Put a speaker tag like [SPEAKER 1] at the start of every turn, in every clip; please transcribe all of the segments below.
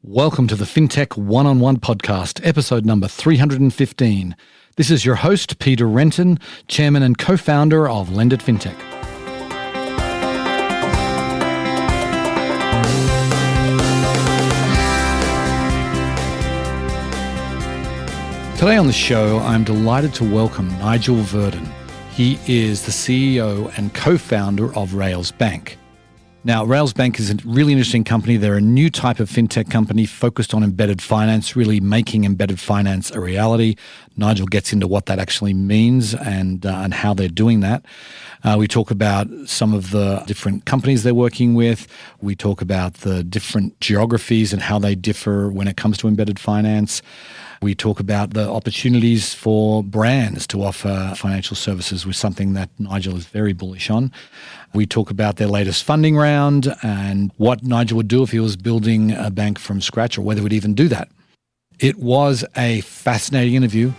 [SPEAKER 1] Welcome to the Fintech One-on-One podcast, episode number 315. This is your host, Peter Renton, chairman and co-founder of Lend It Fintech. Today on the show, I'm delighted to welcome Nigel Verdon. He is the CEO and co-founder of Railsbank. Now, Railsbank is a really interesting company. They're a new type of fintech company focused on embedded finance, really making embedded finance a reality. Nigel gets into what that actually means and how they're doing that. We talk about some of the different companies they're working with. We talk about the different geographies and how they differ when it comes to embedded finance. We talk about the opportunities for brands to offer financial services, with something that Nigel is very bullish on. We talk about their latest funding round and what Nigel would do if he was building a bank from scratch, or whether he would even do that. It was a fascinating interview.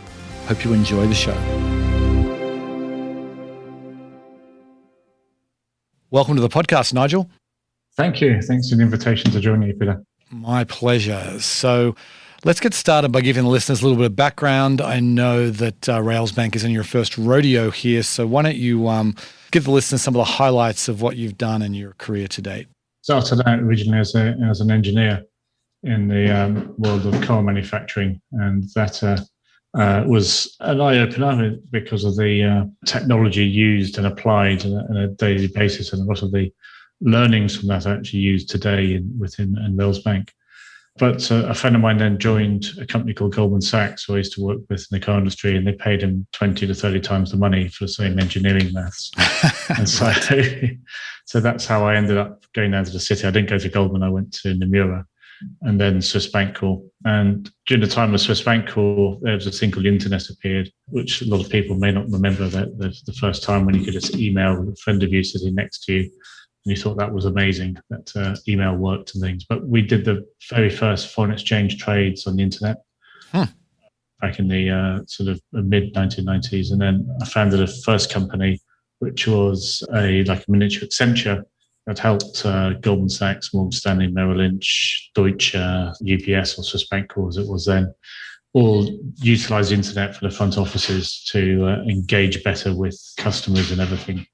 [SPEAKER 1] Hope you enjoy the show. Welcome to the podcast, Nigel.
[SPEAKER 2] Thank you. Thanks for the invitation to join me, Peter.
[SPEAKER 1] My pleasure. So let's get started by giving the listeners a little bit of background. I know that Railsbank isn't your first rodeo here, so why don't you give the listeners some of the highlights of what you've done in your career to date?
[SPEAKER 2] Started out originally as an engineer in the world of car manufacturing, and that was an eye-opener because of the technology used and applied on a daily basis, and a lot of the learnings from that are actually used today within Railsbank. But a friend of mine then joined a company called Goldman Sachs, who I used to work with in the car industry, and they paid him 20 to 30 times the money for the same engineering maths. And so that's how I ended up going down to the city. I didn't go to Goldman, I went to Nomura and then Swiss Bank Corp. And during the time of Swiss Bank Corp, there was a thing called the internet appeared, which a lot of people may not remember, that the first time when you could just email a friend of you sitting next to you. And you thought that was amazing, that email worked and things. But we did the very first foreign exchange trades on the internet back in the sort of mid-1990s. And then I founded a first company, which was a miniature Accenture that helped Goldman Sachs, Morgan Stanley, Merrill Lynch, Deutsche, UBS, or Swiss Bank Corp as it was then, all utilize the internet for the front offices to engage better with customers and everything.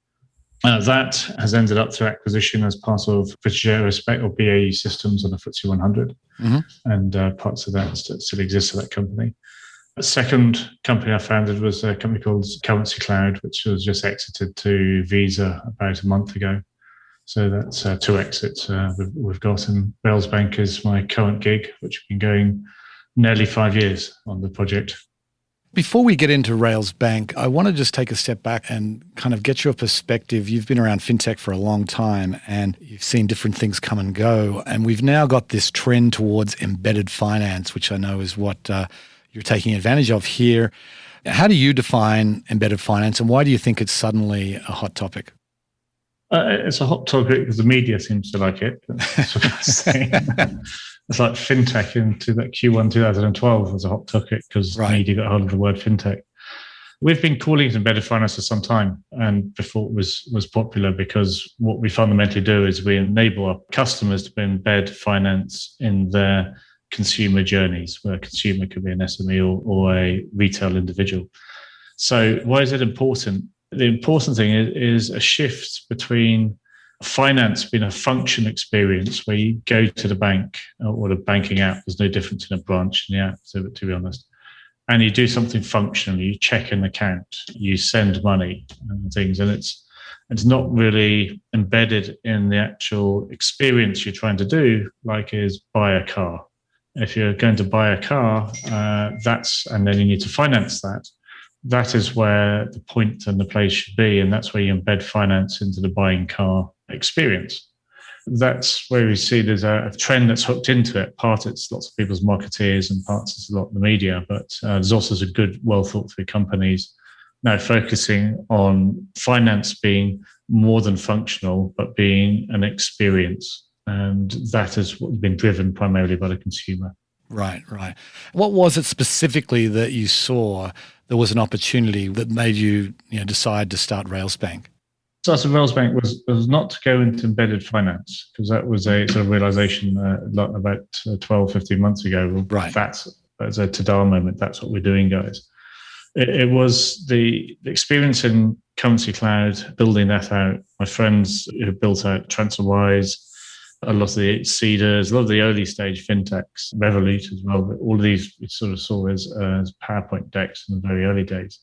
[SPEAKER 2] That has ended up through acquisition as part of British Aerospace, or BAE Systems, on the FTSE 100. And parts of that still exist at that company. The second company I founded was a company called Currency Cloud, which was just exited to Visa about a month ago. So that's two exits we've got. And Railsbank is my current gig, which has been going nearly 5 years on the project.
[SPEAKER 1] Before we get into Railsbank, I want to just take a step back and kind of get your perspective. You've been around fintech for a long time and you've seen different things come and go. And we've now got this trend towards embedded finance, which I know is what you're taking advantage of here. How do you define embedded finance, and why do you think it's suddenly a hot topic?
[SPEAKER 2] It's a hot topic because the media seems to like it. That's what I'm saying. It's like fintech into that Q1 2012 was a hot topic because the media got hold of the word fintech. We've been calling it embedded finance for some time, and before it was popular, because what we fundamentally do is we enable our customers to embed finance in their consumer journeys, where a consumer could be an SME or a retail individual. So why is it important? The important thing is a shift between finance being a function experience where you go to the bank or the banking app. There's no difference in a branch in the app, to be honest. And you do something functional. You check an account, you send money and things. And it's not really embedded in the actual experience you're trying to do, like is buy a car. If you're going to buy a car, and then you need to finance that. That is where the point and the place should be. And that's where you embed finance into the buying car experience. That's where we see there's a trend that's hooked into it. Part it's lots of people's marketeers, and parts it's a lot of the media, but there's also some good, well thought through companies now focusing on finance being more than functional, but being an experience. And that has been driven primarily by the consumer.
[SPEAKER 1] Right. What was it specifically that you saw there was an opportunity that made you decide to start Railsbank?
[SPEAKER 2] start of Railsbank was not to go into embedded finance, because that was a sort of realization about 12, 15 months ago.
[SPEAKER 1] Right.
[SPEAKER 2] That's a ta-da moment. That's what we're doing, guys. It was the experience in Currency Cloud, building that out. My friends who built out TransferWise, a lot of the seeders, a lot of the early stage fintechs, Revolut as well. All of these we sort of saw as PowerPoint decks in the very early days.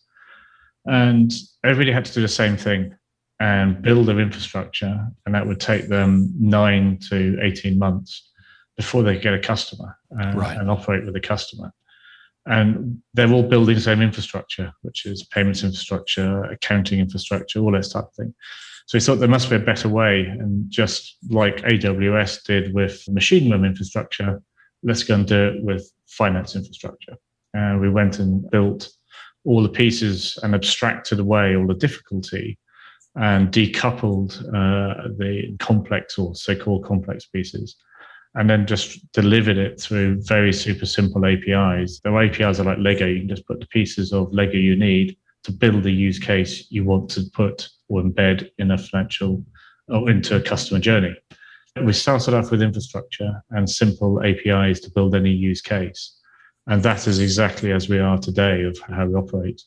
[SPEAKER 2] And everybody had to do the same thing and build their infrastructure. And that would take them 9 to 18 months before they get a customer and operate with a customer. And they're all building the same infrastructure, which is payments infrastructure, accounting infrastructure, all that type of thing. So we thought there must be a better way. And just like AWS did with machine room infrastructure, let's go and do it with finance infrastructure. And we went and built all the pieces and abstracted away all the difficulty and decoupled the complex or so-called complex pieces, and then just delivered it through very super simple APIs. The APIs are like Lego. You can just put the pieces of Lego you need to build the use case you want to put or embed in a financial or into a customer journey. We started off with infrastructure and simple APIs to build any use case. And that is exactly as we are today of how we operate.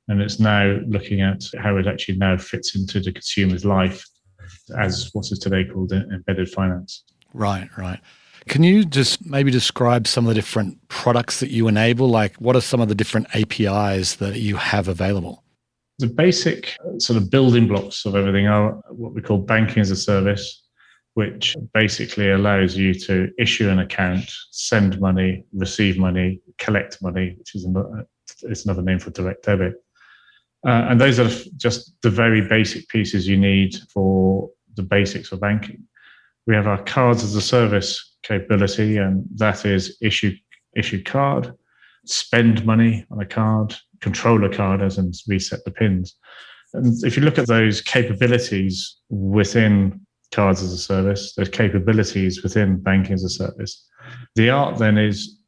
[SPEAKER 2] And it's now looking at how it actually now fits into the consumer's life as what is today called embedded finance.
[SPEAKER 1] Right. Can you just maybe describe some of the different products that you enable? Like, what are some of the different APIs that you have available?
[SPEAKER 2] The basic sort of building blocks of everything are what we call banking as a service, which basically allows you to issue an account, send money, receive money, collect money, which is another name for direct debit. And those are just the very basic pieces you need for the basics of banking. We have our cards as a service capability, and that is issue card, spend money on a card, control a card as in reset the pins. And if you look at those capabilities within cards as a service, those capabilities within banking as a service, the art then is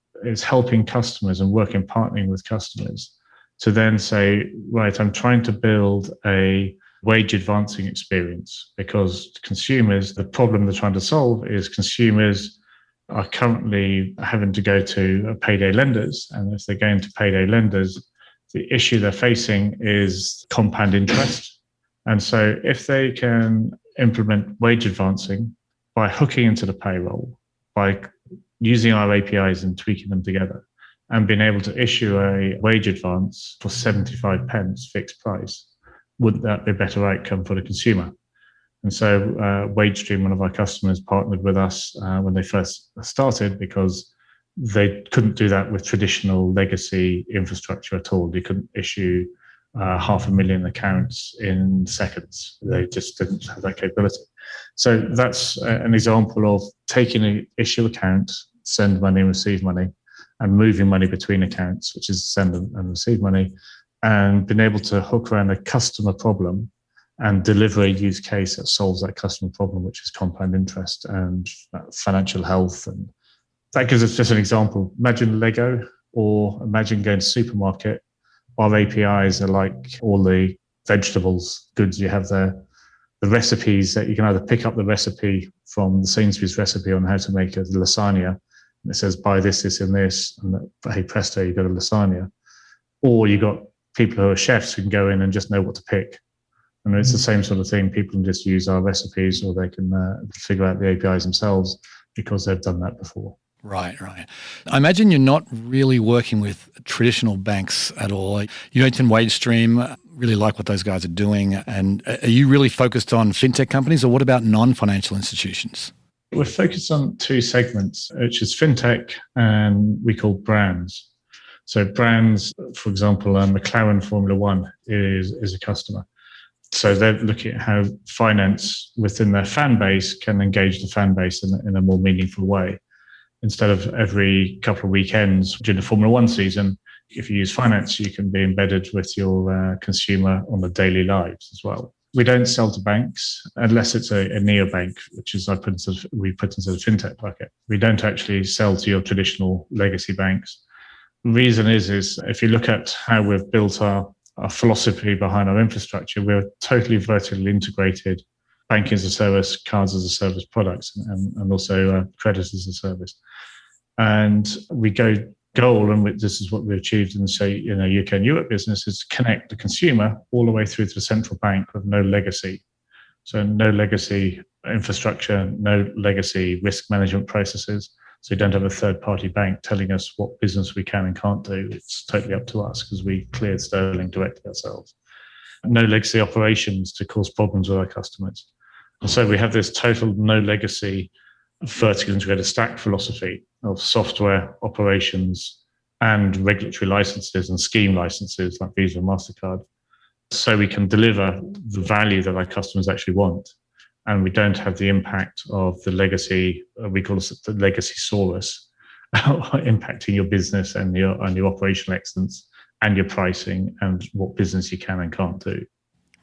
[SPEAKER 2] helping customers and working, partnering with customers to then say, right, I'm trying to build a wage advancing experience, because consumers, the problem they're trying to solve is consumers are currently having to go to payday lenders. And if they're going to payday lenders, the issue they're facing is compound interest. And so if they can implement wage advancing by hooking into the payroll, by using our APIs and tweaking them together, and being able to issue a wage advance for 75 pence fixed price, wouldn't that be a better outcome for the consumer? And so WageStream, one of our customers, partnered with us when they first started, because they couldn't do that with traditional legacy infrastructure at all. They couldn't issue 500,000 accounts in seconds. They just didn't have that capability. So that's an example of taking an issue account, send money and receive money, and moving money between accounts, which is send and receive money, and being able to hook around a customer problem and deliver a use case that solves that customer problem, which is compound interest and financial health. And that gives us just an example. Imagine Lego, or imagine going to supermarket. Our APIs are like all the vegetables, goods you have there, the recipes that you can either pick up the recipe from the Sainsbury's recipe on how to make a lasagna. And it says, buy this, this, and this. And hey, presto, you got a lasagna. Or you got people who are chefs who can go in and just know what to pick. And it's the same sort of thing. People can just use our recipes, or they can figure out the APIs themselves because they've done that before.
[SPEAKER 1] Right. I imagine you're not really working with traditional banks at all. You mentioned WageStream, really like what those guys are doing. And are you really focused on fintech companies, or what about non-financial institutions?
[SPEAKER 2] We're focused on two segments, which is fintech and we call brands. So brands, for example, McLaren Formula One is a customer. So they're looking at how finance within their fan base can engage the fan base in a more meaningful way. Instead of every couple of weekends during the Formula One season, if you use finance, you can be embedded with your consumer on the daily lives as well. We don't sell to banks unless it's a neobank, which is we put into the fintech bucket. We don't actually sell to your traditional legacy banks. The reason is if you look at how we've built our our philosophy behind our infrastructure, we're totally vertically integrated banking as a service, cards as a service products, and also credit as a service. And we goal, and this is what we achieved in, say, UK and Europe business, is to connect the consumer all the way through to the central bank with no legacy. So no legacy infrastructure, no legacy risk management processes. So you don't have a third-party bank telling us what business we can and can't do. It's totally up to us because we cleared sterling directly ourselves. No legacy operations to cause problems with our customers. And so we have this total no legacy vertically integrated stack philosophy of software, operations, and regulatory licenses and scheme licenses like Visa and MasterCard, so we can deliver the value that our customers actually want. And we don't have the impact of the legacy, we call it the legacy saurus, impacting your business and your operational excellence and your pricing and what business you can and can't do.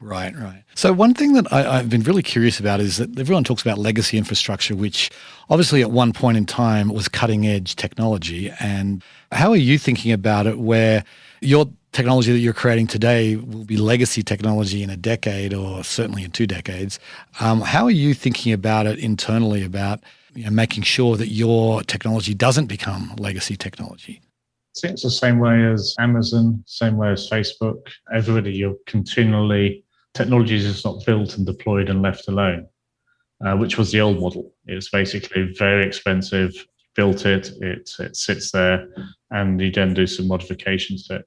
[SPEAKER 1] Right. So one thing that I've been really curious about is that everyone talks about legacy infrastructure, which obviously at one point in time was cutting edge technology. And how are you thinking about it, where your technology that you're creating today will be legacy technology in a decade or certainly in 2 decades? How are you thinking about it internally, about making sure that your technology doesn't become legacy technology?
[SPEAKER 2] I think it's the same way as Amazon, same way as Facebook. Everybody, you're continually, technology is just not built and deployed and left alone, which was the old model. It was basically very expensive, built it sits there, and you then do some modifications to it.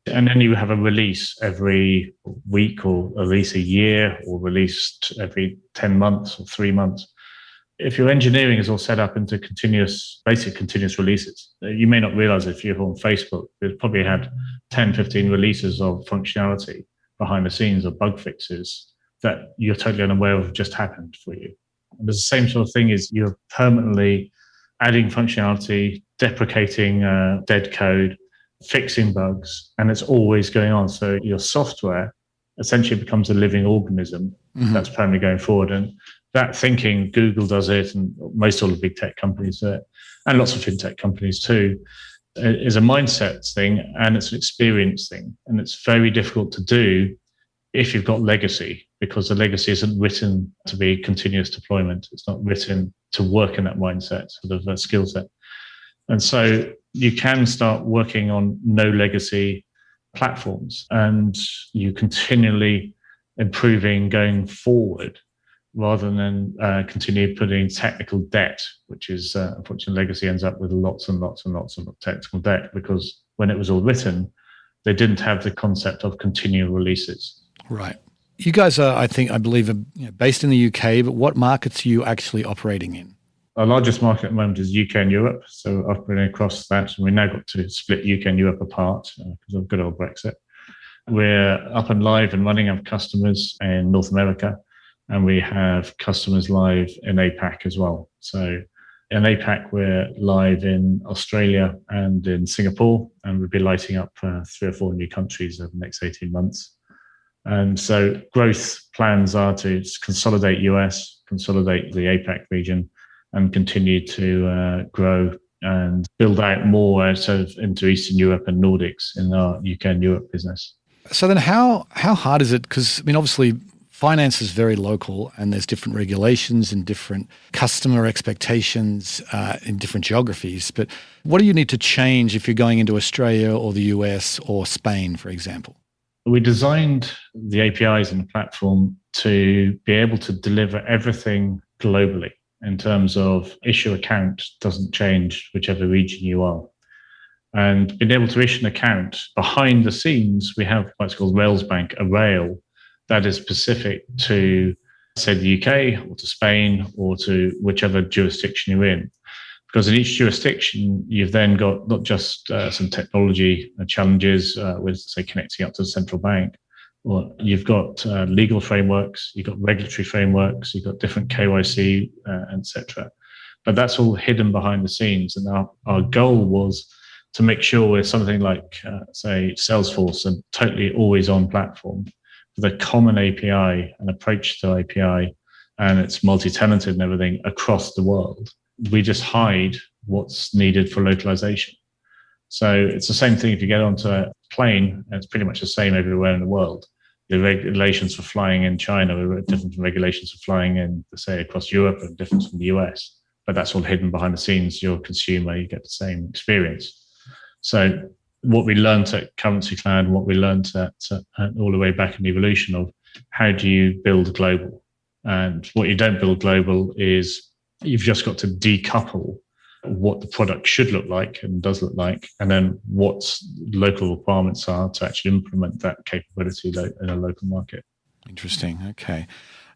[SPEAKER 2] And then you have a release every week or release a year or released every 10 months or 3 months. If your engineering is all set up into continuous releases, you may not realize if you're on Facebook, they've probably had 10, 15 releases of functionality behind the scenes or bug fixes that you're totally unaware of just happened for you. And there's the same sort of thing, is you're permanently adding functionality, deprecating dead code, fixing bugs, and it's always going on. So your software essentially becomes a living organism that's permanently going forward. And that thinking, Google does it, and most all the big tech companies do it, and lots of fintech companies too, is a mindset thing and it's an experience thing. And it's very difficult to do if you've got legacy, because the legacy isn't written to be continuous deployment. It's not written to work in that mindset, sort of skill set. And so you can start working on no legacy platforms, and you continually improving going forward, rather than continue putting technical debt, which is unfortunately legacy ends up with lots and lots and lots of technical debt, because when it was all written, they didn't have the concept of continual releases.
[SPEAKER 1] Right. You guys are, I believe, based in the UK, but what markets are you actually operating in?
[SPEAKER 2] Our largest market at the moment is UK and Europe, so operating across that. And we now got to split UK and Europe apart because of good old Brexit. We're up and live and running our customers in North America, and we have customers live in APAC as well. So in APAC, we're live in Australia and in Singapore, and we'll be lighting up 3 or 4 new countries over the next 18 months. And so growth plans are to consolidate US, consolidate the APAC region, and continue to grow and build out more sort of into Eastern Europe and Nordics in our UK and Europe business.
[SPEAKER 1] So then how hard is it? Because, obviously, finance is very local and there's different regulations and different customer expectations in different geographies. But what do you need to change if you're going into Australia or the US or Spain, for example?
[SPEAKER 2] We designed the APIs and the platform to be able to deliver everything globally, in terms of issue account doesn't change whichever region you are. And being able to issue an account behind the scenes, we have what's called Railsbank, a rail that is specific to, say, the UK or to Spain or to whichever jurisdiction you're in. Because in each jurisdiction, you've then got not just some technology challenges with, say, connecting up to the central bank. Well, you've got legal frameworks, you've got regulatory frameworks, you've got different KYC, etc. But that's all hidden behind the scenes. And our goal was to make sure we're something like, say, Salesforce, a totally always-on platform with a common API, an approach to API, and it's multi-tenanted and everything across the world. We just hide what's needed for localization. So it's the same thing if you get onto a plane, and it's pretty much the same everywhere in the world. The regulations for flying in China are different from regulations for flying in, say, across Europe, and different from the US. But that's all hidden behind the scenes. You're a consumer, you get the same experience. So what we learned at Currency Cloud, what we learned at all the way back in the evolution of how do you build global? And what you don't build global is you've just got to decouple what the product should look like and does look like, and then what local requirements are to actually implement that capability in a local market.
[SPEAKER 1] Interesting. Okay.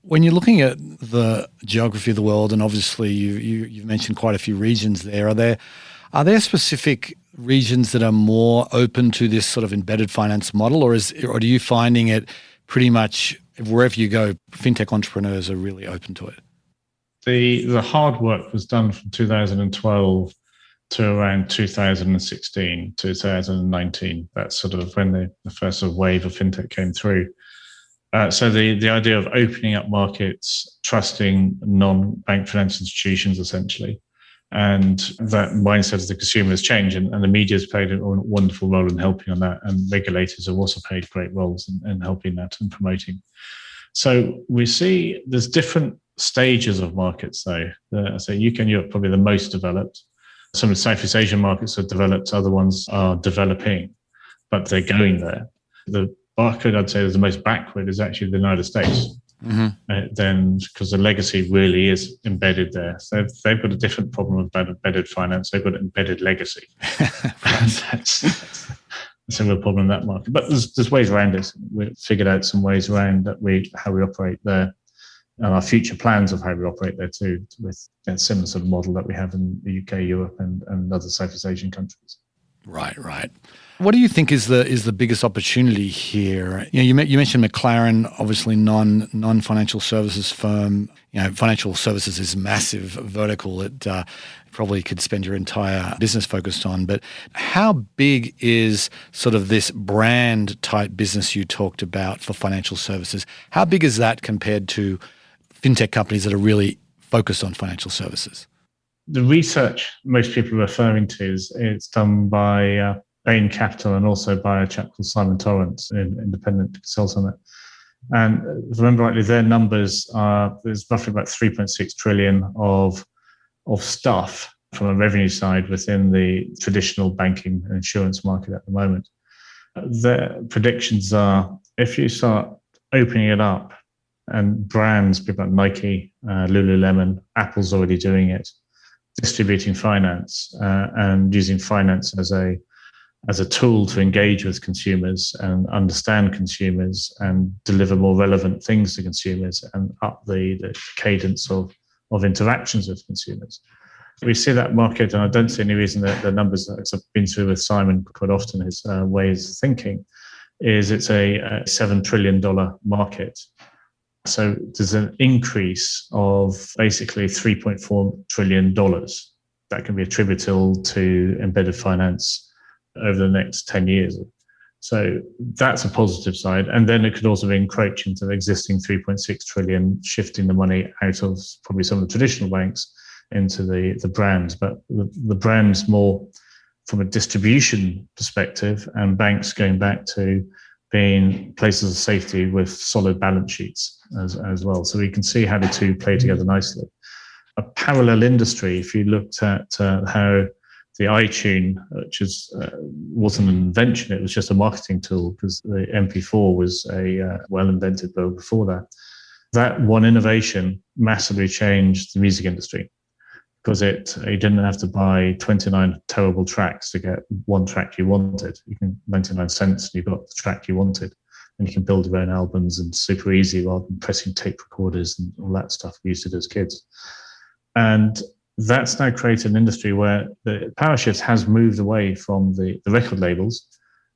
[SPEAKER 1] When you're looking at the geography of the world, and obviously you've mentioned quite a few regions there, are there specific regions that are more open to this sort of embedded finance model, or are you finding it pretty much wherever you go, fintech entrepreneurs are really open to it?
[SPEAKER 2] The hard work was done from 2012 to around 2016, 2019. That's sort of when the first sort of wave of fintech came through. So the idea of opening up markets, trusting non-bank financial institutions, essentially, and that mindset of the consumer has changed, and the media has played a wonderful role in helping on that, and regulators have also played great roles in helping that and promoting. So we see there's different stages of markets, though. So UK and Europe probably the most developed. Some of the Southeast Asian markets are developed, other ones are developing, but they're going there. The barcode I'd say is the most backward is actually the United States. Mm-hmm. Then, because the legacy really is embedded there. So they've got a different problem about embedded finance. They've got embedded legacy. That's a similar problem in that market. But there's ways around it. We've figured out some ways around how we operate there, and our future plans of how we operate there too, with a similar sort of model that we have in the UK, Europe, and other Southeast Asian countries.
[SPEAKER 1] Right. What do you think is the biggest opportunity here? You mentioned McLaren, obviously non-financial services firm. Financial services is a massive vertical that probably could spend your entire business focused on. But how big is sort of this brand type business you talked about for financial services? How big is that compared to fintech companies that are really focused on financial services?
[SPEAKER 2] The research most people are referring to is done by Bain Capital and also by a chap called Simon Torrance, an independent consultant. And if I remember rightly, their numbers are there's roughly about 3.6 trillion of stuff from a revenue side within the traditional banking and insurance market at the moment. Their predictions are if you start opening it up, and brands, people like Nike, Lululemon, Apple's already doing it, distributing finance and using finance as a tool to engage with consumers and understand consumers and deliver more relevant things to consumers and up the cadence of interactions with consumers. We see that market, and I don't see any reason that the numbers that I've been through with Simon quite often, his ways of thinking, is it's a $7 trillion market. So there's an increase of basically $3.4 trillion that can be attributable to embedded finance over the next 10 years. So that's a positive side. And then it could also encroach into the existing 3.6 trillion, shifting the money out of probably some of the traditional banks into the brands. But the brands more from a distribution perspective, and banks going back to being places of safety with solid balance sheets as well. So we can see how the two play together nicely. A parallel industry, if you looked at how the iTunes, which wasn't an invention, it was just a marketing tool because the MP4 was a well-invented bill before that. That one innovation massively changed the music industry because you didn't have to buy 29 terrible tracks to get one track you wanted. You can 99 cents and you got the track you wanted. And you can build your own albums and super easy rather than pressing tape recorders and all that stuff we used to do as kids. And that's now created an industry where the power shift has moved away from the record labels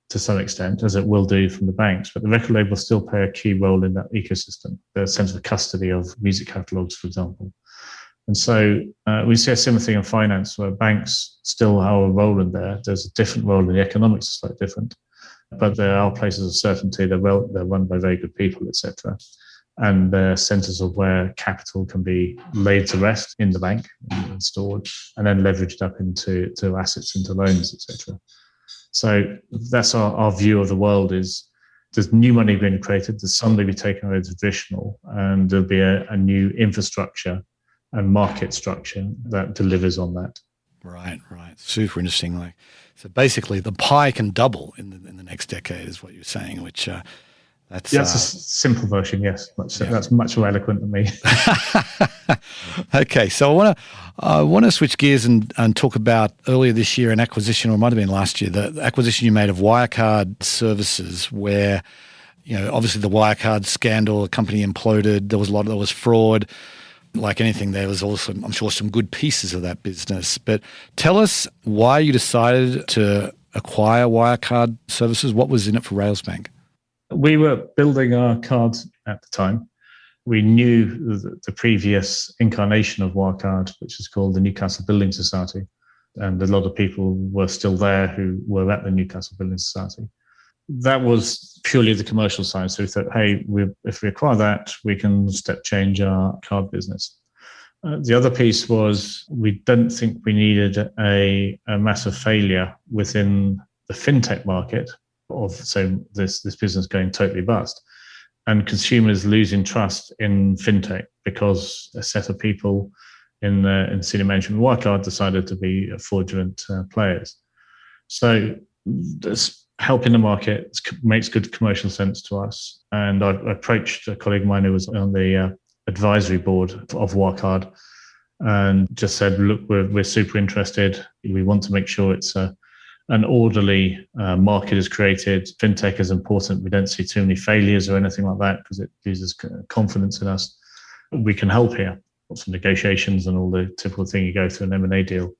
[SPEAKER 2] to some extent, as it will do from the banks, but the record labels still play a key role in that ecosystem, the sense of custody of music catalogs, for example. And so we see a similar thing in finance where banks still have a role in there. There's a different role in the economics, is slightly different, but there are places of certainty. They're run by very good people, etc. And they're centers of where capital can be laid to rest in the bank and stored, and then leveraged up into assets, into loans, etc. So that's our view of the world is there's new money being created, there's some may be taken away the traditional, and there'll be a new infrastructure and market structure that delivers on that.
[SPEAKER 1] Right. Super interesting. So basically, the pie can double in the next decade, is what you're saying. Which that's
[SPEAKER 2] a simple version. Yes, that's much more eloquent than me.
[SPEAKER 1] Okay, so I want to switch gears and talk about earlier this year an acquisition, or it might have been last year, the acquisition you made of Wirecard Services, where obviously the Wirecard scandal, the company imploded. There was fraud. Like anything, there was also, I'm sure, some good pieces of that business. But tell us why you decided to acquire Wirecard Services. What was in it for Railsbank?
[SPEAKER 2] We were building our cards at the time. We knew the previous incarnation of Wirecard, which is called the Newcastle Building Society. And a lot of people were still there who were at the Newcastle Building Society. That was purely the commercial side. So we thought, hey, if we acquire that, we can step change our card business. The other piece was we didn't think we needed a massive failure within the fintech market so this business going totally bust and consumers losing trust in fintech because a set of people in senior management of Wirecard decided to be fraudulent players. So this helping the market makes good commercial sense to us. And I approached a colleague of mine who was on the advisory board of Wirecard and just said, look, we're super interested. We want to make sure it's an orderly market is created. Fintech is important. We don't see too many failures or anything like that because it loses confidence in us. We can help here. Lots of negotiations and all the typical thing you go through an M&A deal.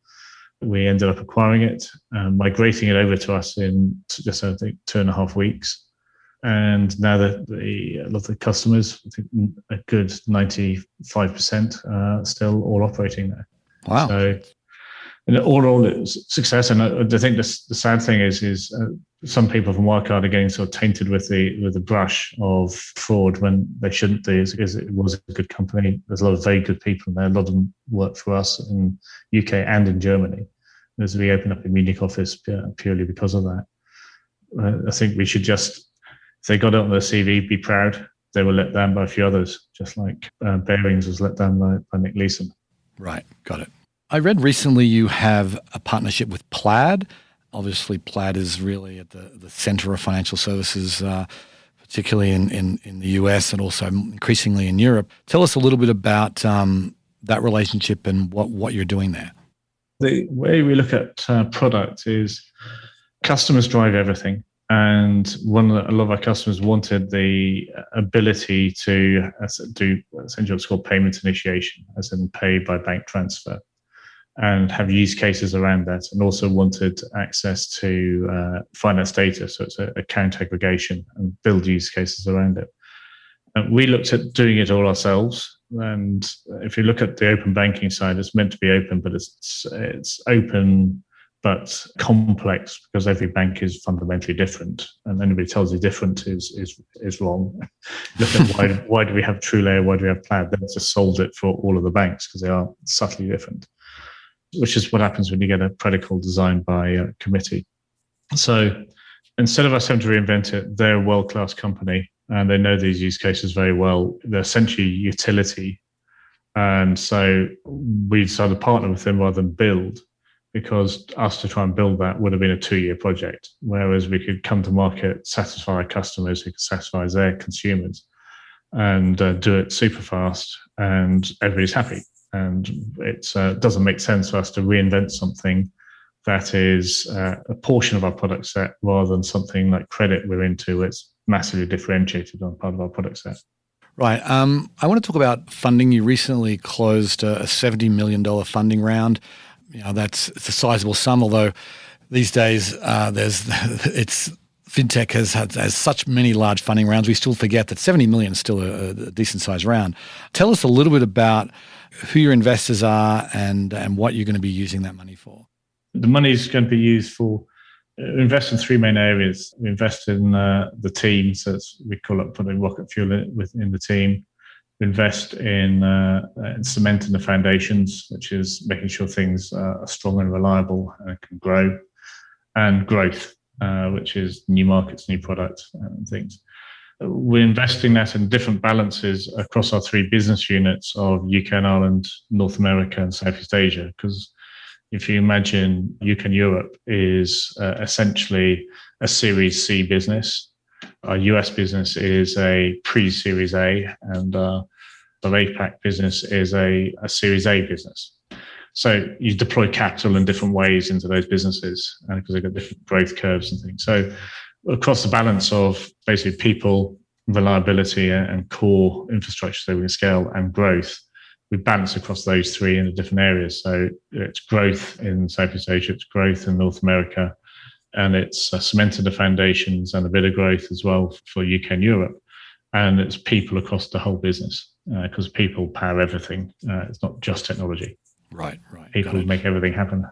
[SPEAKER 2] We ended up acquiring it, migrating it over to us in just, I think, 2.5 weeks. And now that a lot of the customers, I think a good 95% still all operating there.
[SPEAKER 1] Wow.
[SPEAKER 2] So all it's success. And I think the sad thing is some people from Wirecard are getting sort of tainted with the brush of fraud when they shouldn't do, because it was a good company. There's a lot of very good people in there. A lot of them work for us in UK and in Germany. As we open up a Munich office purely because of that. I think we should just, if they got it on their CV, be proud. They were let down by a few others, just like Bearings was let down by Nick Leeson.
[SPEAKER 1] Right, got it. I read recently you have a partnership with Plaid. Obviously, Plaid is really at the center of financial services, particularly in the US and also increasingly in Europe. Tell us a little bit about that relationship and what you're doing there.
[SPEAKER 2] The way we look at product is customers drive everything. And a lot of our customers wanted the ability to do essentially what's called payment initiation, as in pay by bank transfer, and have use cases around that, and also wanted access to finance data, so it's account aggregation, and build use cases around it. And we looked at doing it all ourselves. And if you look at the open banking side, it's meant to be open, but it's open but complex because every bank is fundamentally different, and anybody tells you different is wrong. Look at why do we have TrueLayer? Why do we have Plaid? Then just solved it for all of the banks because they are subtly different, which is what happens when you get a protocol designed by a committee. So instead of us having to reinvent it, they're a world-class company and they know these use cases very well. They're essentially utility. And so we decided to partner with them rather than build, because us to try and build that would have been a 2-year project, whereas we could come to market, satisfy our customers, who could satisfy their consumers, and do it super fast, and everybody's happy. And it doesn't make sense for us to reinvent something that is a portion of our product set rather than something like credit we're into. It's massively differentiated on part of our product set.
[SPEAKER 1] Right. I want to talk about funding. You recently closed a $70 million funding round. It's a sizable sum, although these days fintech has such many large funding rounds. We still forget that 70 million is still a decent sized round. Tell us a little bit about who your investors are and what you're going to be using that money for.
[SPEAKER 2] The money is going to be used for invest in 3 main areas. We invest in the team, so we call it putting rocket fuel within the team. We invest in cementing the foundations, which is making sure things are strong and reliable and can grow. and growth, which is new markets, new products, and things. We're investing that in different balances across our three business units of UK and Ireland, North America, and Southeast Asia. Because if you imagine UK and Europe is essentially a Series C business, our US business is a pre-Series A, and the APAC business is a Series A business. So you deploy capital in different ways into those businesses because they've got different growth curves and things. So across the balance of basically people, reliability, and core infrastructure so we can scale, and growth, we balance across those three in the different areas. So it's growth in Southeast Asia, it's growth in North America, and it's cemented the foundations and a bit of growth as well for UK and Europe. And it's people across the whole business because people power everything. It's not just technology.
[SPEAKER 1] Right.
[SPEAKER 2] People make everything happen.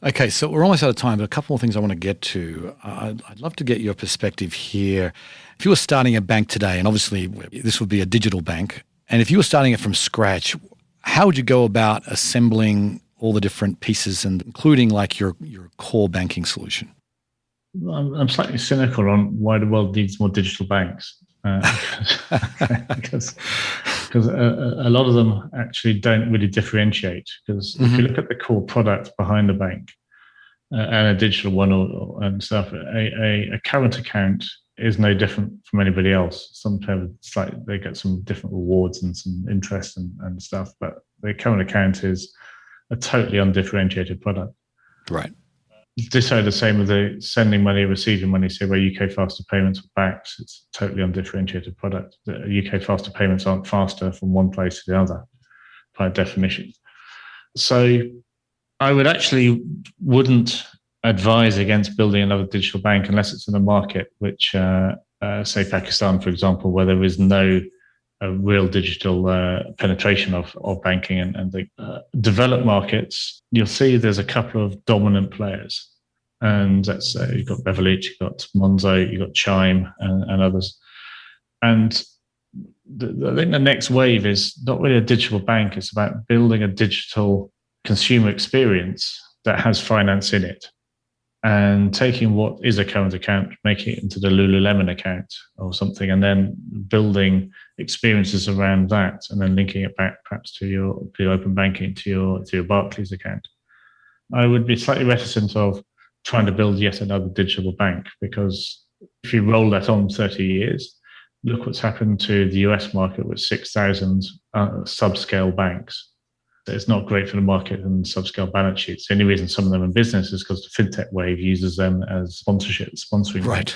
[SPEAKER 1] Okay, so we're almost out of time, but a couple more things I want to get to. I'd love to get your perspective here. If you were starting a bank today, and obviously this would be a digital bank, and if you were starting it from scratch, how would you go about assembling all the different pieces, and including like your core banking solution?
[SPEAKER 2] I'm slightly cynical on why the world needs more digital banks. Because a lot of them actually don't really differentiate. Because if you look at the core product behind the bank and a digital one and stuff, a current account is no different from anybody else. Sometimes it's like they get some different rewards and some interest and stuff, but the current account is a totally undifferentiated product.
[SPEAKER 1] Right.
[SPEAKER 2] Ditto the same with the sending money, receiving money. So where UK faster payments are backed, it's a totally undifferentiated product. The UK faster payments aren't faster from one place to the other by definition. So I wouldn't advise against building another digital bank unless it's in a market which, say Pakistan, for example, where there is no real digital penetration of banking, and the developed markets, you'll see there's a couple of dominant players. And that's you've got Revolut, you've got Monzo, you've got Chime and others. And I think the next wave is not really a digital bank, it's about building a digital consumer experience that has finance in it. And taking what is a current account, making it into the Lululemon account or something, and then building experiences around that, and then linking it back perhaps to your open banking, to your Barclays account. I would be slightly reticent of trying to build yet another digital bank, because if you roll that on 30 years, look what's happened to the US market with 6,000 subscale banks. It's not great for the market and subscale balance sheets. The only reason some of them are in business is because the fintech wave uses them as sponsoring.
[SPEAKER 1] Right.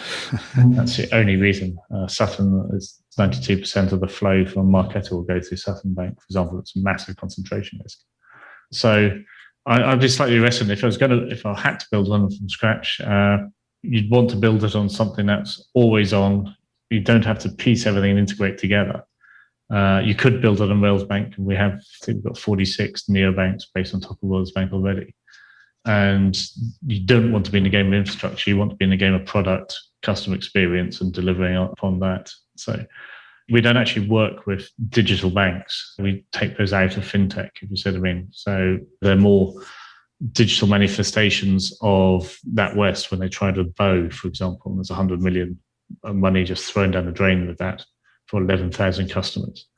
[SPEAKER 2] That's the only reason. Sutton is 92% of the flow from Marketo will go through Sutton Bank, for example. It's a massive concentration risk. So I'd be slightly reticent. If I had to build one from scratch, you'd want to build it on something that's always on. You don't have to piece everything and integrate together. You could build it on Railsbank, and we've got 46 neobanks based on top of Railsbank already. And you don't want to be in the game of infrastructure. You want to be in the game of product, customer experience, and delivering upon that. So we don't actually work with digital banks. We take those out of fintech, if you see what I mean. So they're more digital manifestations of that West when they tried with Bow, for example. And there's 100 million money just thrown down the drain with that for 11,000 customers.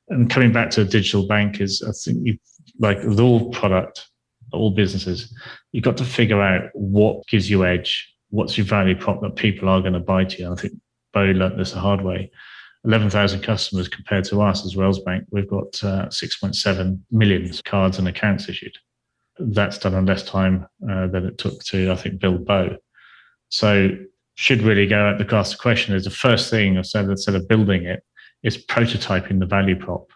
[SPEAKER 2] And coming back to a digital bank is, I think, like with all product, all businesses, you've got to figure out what gives you edge, what's your value prop that people are going to buy to you. And I think Bo learned this the hard way. 11,000 customers compared to us as Railsbank, we've got 6.7 million cards and accounts issued. That's done in less time than it took to, I think, build Bo. So should really go at the ask the question is the first thing instead of building it is prototyping the value prop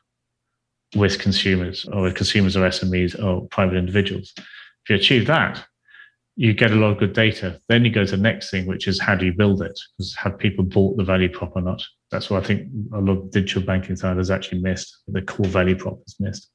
[SPEAKER 2] with consumers or SMEs or private individuals. If you achieve that, you get a lot of good data. Then you go to the next thing, which is how do you build it? Because have people bought the value prop or not? That's what I think a lot of digital banking side has actually missed. The core value prop is missed.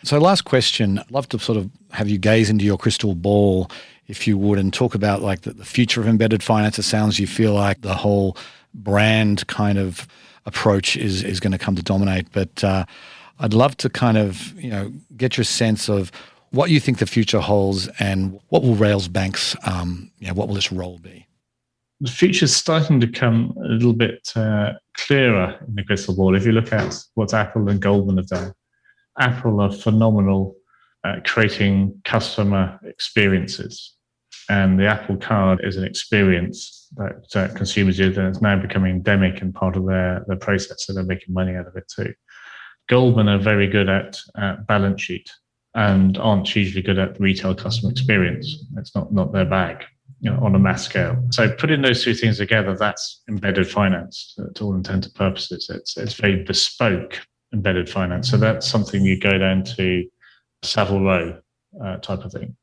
[SPEAKER 1] So last question, I'd love to sort of have you gaze into your crystal ball, if you would, and talk about like the future of embedded finance. It sounds you feel like the whole brand kind of approach is going to come to dominate. But I'd love to kind of, get your sense of what you think the future holds, and what will Railsbank's, what will its role be?
[SPEAKER 2] The future's starting to come a little bit clearer in the crystal ball. If you look at what Apple and Goldman have done, Apple are phenomenal at creating customer experiences. And the Apple Card is an experience that consumers use, and it's now becoming endemic and part of their process, so they're making money out of it too. Goldman are very good at balance sheet and aren't usually good at retail customer experience. It's not their bag, on a mass scale. So putting those two things together, that's embedded finance to all intents and purposes. It's very bespoke embedded finance. So that's something you go down to Savile Row type of thing.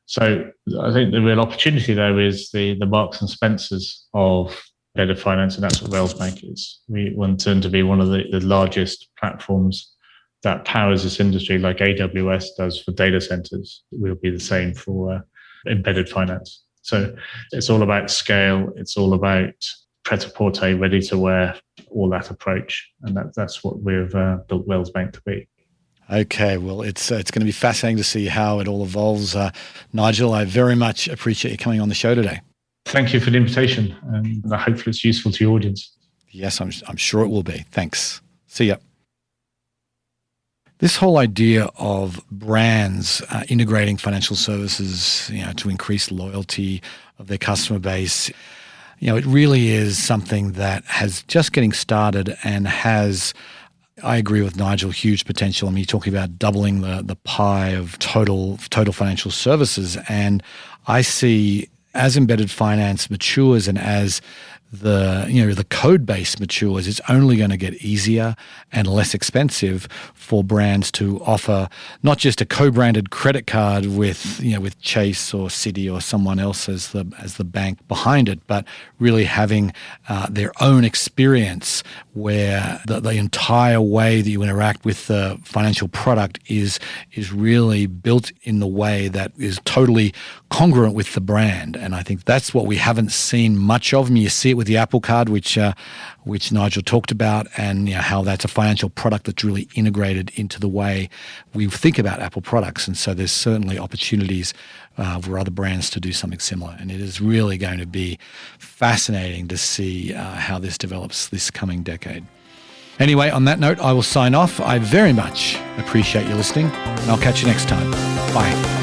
[SPEAKER 2] So I think the real opportunity there is the Marks and Spencers of embedded finance, and that's what Railsbank is. We want to be one of the largest platforms that powers this industry, like AWS does for data centers. We'll be the same for embedded finance. So it's all about scale. It's all about pret-a-porter, ready to wear, all that approach. And that's what we've built Railsbank to be.
[SPEAKER 1] Okay, well, it's going to be fascinating to see how it all evolves. Nigel, I very much appreciate you coming on the show today.
[SPEAKER 2] Thank you for the invitation, and hopefully it's useful to your audience.
[SPEAKER 1] Yes, I'm sure it will be. Thanks. See ya. This whole idea of brands integrating financial services, to increase loyalty of their customer base, it really is something that has just getting started and has, I agree with Nigel, huge potential. I mean, you're talking about doubling the pie of total financial services. And I see as embedded finance matures and as the code base matures, it's only going to get easier and less expensive for brands to offer not just a co-branded credit card with Chase or Citi or someone else as the bank behind it, but really having their own experience where the entire way that you interact with the financial product is really built in the way that is totally congruent with the brand. And I think that's what we haven't seen much of. I mean, you see it with the Apple Card, which Nigel talked about, and how that's a financial product that's really integrated into the way we think about Apple products. And so there's certainly opportunities for other brands to do something similar. And it is really going to be fascinating to see how this develops this coming decade. Anyway, on that note, I will sign off. I very much appreciate you listening, and I'll catch you next time. Bye.